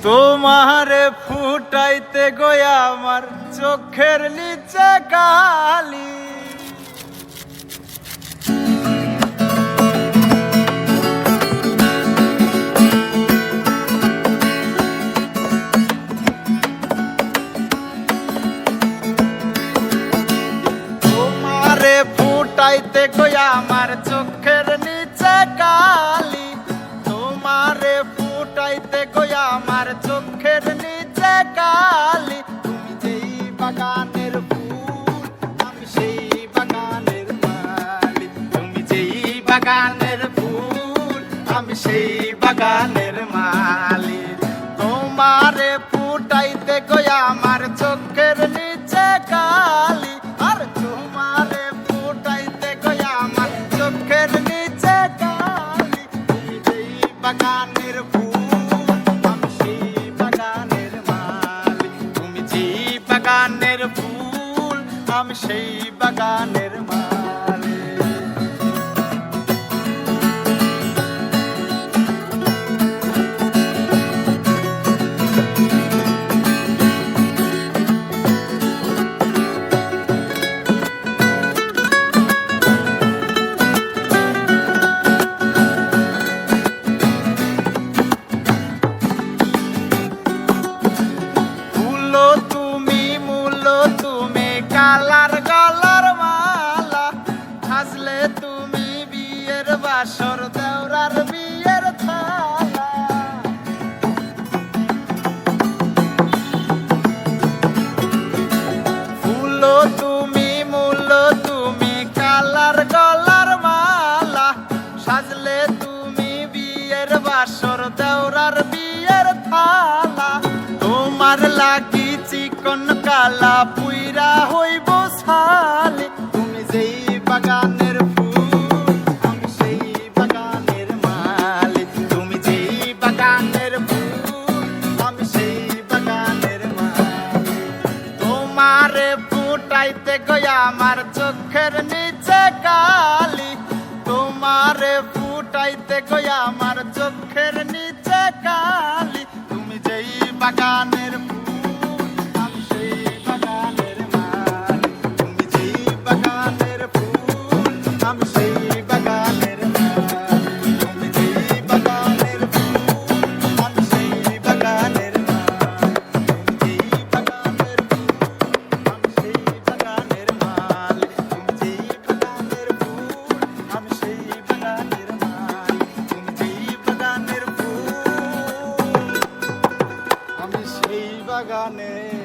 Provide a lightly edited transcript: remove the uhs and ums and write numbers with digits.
তোমারে ফুটাইতে গয়া আমার চোখের নিচে কালি। তোমারে ফুটাইতে গয়া আমার চোখের নিচে কালি। তোমারে ফুটাইতে গয়া আমার চোখের নিচে কালি। তুমি যেই বাগানের ফুল আমি সেই বাগানের মালি। তুমি যেই বাগানের ফুল আমি সেই বাগানের মালি। তোমারে ফুটাইতে গয়া আমার চোখের নিচে কালি। আর তোমারে ফুটাইতে গয়া আমার চোখের নিচে কালি। তুমি যেই বাগানের ফুল আমি সেই বাগানের মালি। তুমি যেই বাগানের ফুল আমি সেই বাগানের মালি। কালার গলার মালা সাজলে তুমি বিয়ের বাসর দেওরার বিয়ের থালা। ফুলো তুমি মূলো তুমি কালার গলার মালা সাজলে তুমি বিয়ের বাসর দেওরার বিয়ের থালা। তোমার লাগি চিকন কালা পুইরা হইব সালে। তুমি যেই বাগানের ফুল আমি সেই বাগানের মালি। তুমি যেই বাগানের ফুল আমি সেই বাগানের মালি। তোমারে ফুটাইতে গয়া আমার চোখের নিচে কালি। তোমারে ফুটাইতে গয়া আমার চোখের নিচে কালি। তুমি যেই বাগানের বাগানে